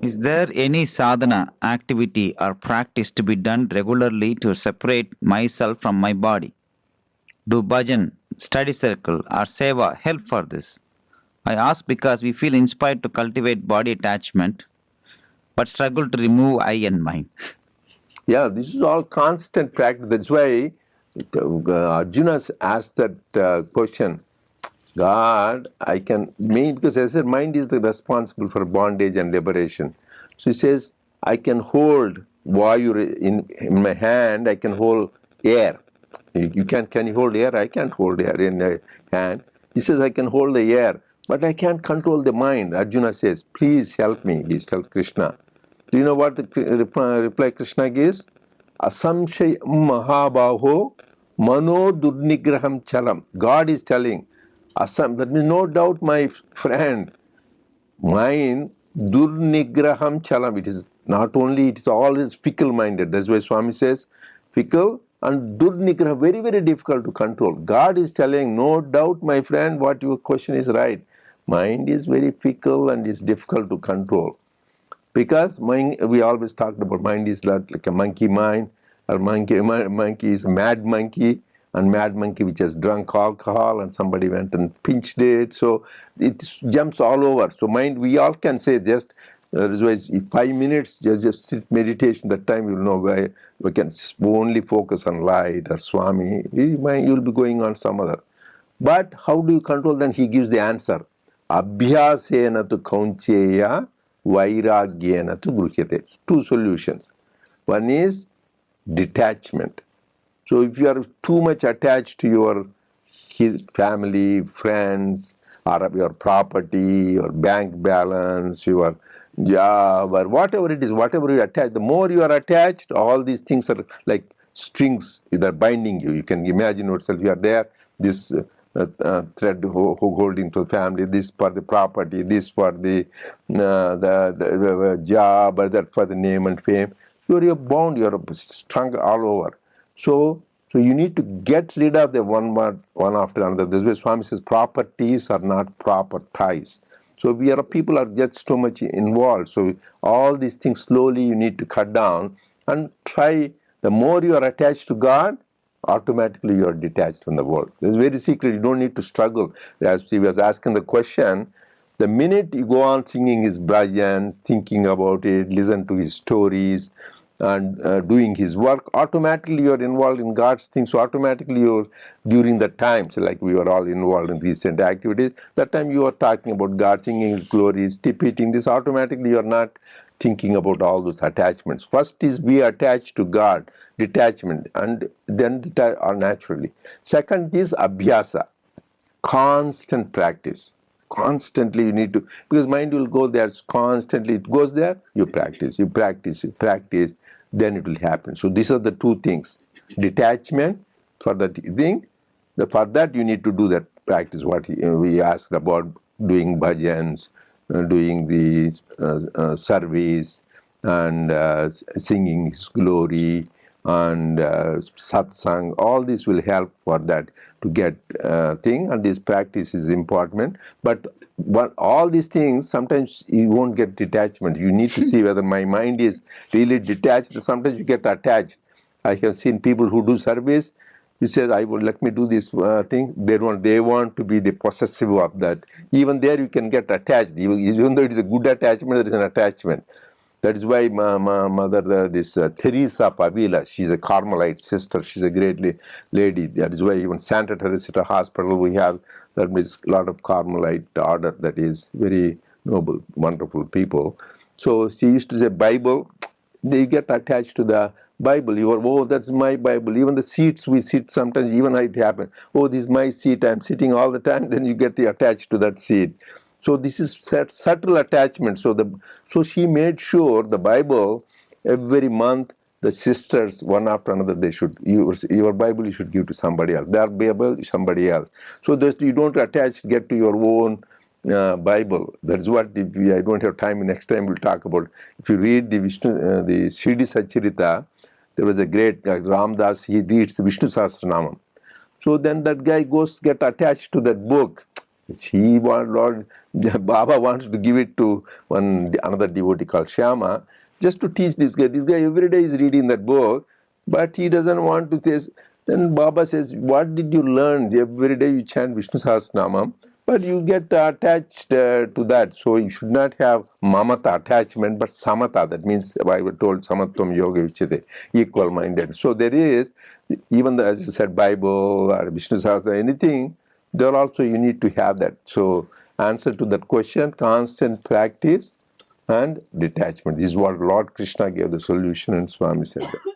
Is there any sadhana, activity, or practice to be done regularly to separate myself from my body? Do bhajan, study circle, or seva help for this? I ask because we feel inspired to cultivate body attachment but struggle to remove I and mind. Yeah, this is all constant practice. That's why Arjuna asked that question. God, I can mean because as I said, mind is the responsible for bondage and liberation. So he says, I can hold vayu in my hand. I can hold air. You can you hold air? I can't hold air in my hand. He says I can hold the air, but I can't control the mind. Arjuna says, please help me. He tells Krishna. Do you know what the reply Krishna gives? Asamshay Mahabaho Mano Durnigraham Chalam. God is telling, that means no doubt, my friend, mind Durnigraham Chalam. It is not only, it is always fickle minded. That's why Swami says fickle and Durnigraham, very, very difficult to control. God is telling, no doubt, my friend, what your question is right. Mind is very fickle and is difficult to control. Because mind, we always talked about mind is not like a monkey mind, or monkey is a mad monkey, and mad monkey which has drunk alcohol and somebody went and pinched it, so it jumps all over. So mind, we all can say just 5 minutes, just sit meditation. That time you'll know where we can only focus on light or Swami. You'll be going on some other. But how do you control? Then he gives the answer. Abhyasena tu kauncheya vairagyena tu gruhyate. Two solutions. One is detachment. So if you are too much attached to your family, friends, or your property, your bank balance, your job, or whatever it is, whatever you attach, the more you are attached, all these things are like strings that are binding you. You can imagine yourself, you are there, this thread holding to the family, this for the property, this for the job, or that for the name and fame. You're bound, you're strung all over. So you need to get rid of the one after another. This way Swami says properties are not proper ties. So people are just too much involved. So all these things slowly you need to cut down and try. The more you are attached to God, automatically you are detached from the world. It's very secret. You don't need to struggle. As he was asking the question, the minute you go on singing his bhajans, thinking about it, listen to his stories, and doing his work, automatically you're involved in God's things. So automatically you're, during the times, like we were all involved in recent activities, that time you are talking about God, singing his glories, repeating this, automatically you're not thinking about all those attachments. First is be attached to God, detachment, and then naturally. Second is abhyasa, constant practice. Constantly you need to, because mind will go there constantly, it goes there, you practice, you practice, you practice, then it will happen. So these are the two things. Detachment for that thing, for that you need to do that practice, what we asked about, doing bhajans, doing the service, and singing his glory, and satsang. All this will help for that to get thing, and this practice is important. But all these things, sometimes you won't get detachment. You need to see whether my mind is really detached. Sometimes you get attached. I have seen people who do service. You said, I will let me do this thing. They want to be the possessive of that. Even there you can get attached. Even though it is a good attachment, there is an attachment. That is why my mother, this Teresa Pavila, she's a Carmelite sister. She's a great lady. That is why even Santa Teresa Hospital we have, there is a lot of Carmelite order that is very noble, wonderful people. So she used to say, Bible, they get attached to the Bible. You are, oh, that's my Bible. Even the seats we sit, sometimes even it happens. Oh, this is my seat. I'm sitting all the time. Then you get attached to that seat. So this is subtle attachment. So she made sure the Bible every month, the sisters one after another, they should, your Bible you should give to somebody else. Their Bible somebody else. So that you don't get to your own Bible. That's what, I don't have time. Next time we'll talk about. If you read the the Sridi Sacharita, there was a great Ram Das. He reads the Vishnu Sahasranamam. So then that guy goes get attached to that book. Lord Baba wants to give it to another devotee called Shyama, just to teach this guy. This guy every day is reading that book, but he doesn't want to say. Then Baba says, "What did you learn? Every day you chant Vishnu Sahasranamam, but you get attached to that. So you should not have mamata, attachment, but samata. That means I was told samatvam yoga vichite, equal-minded. So there is, even as you said, Bible or Vishnu Sahasra, anything, there also you need to have that. So answer to that question, constant practice and detachment. This is what Lord Krishna gave the solution, and Swami said that.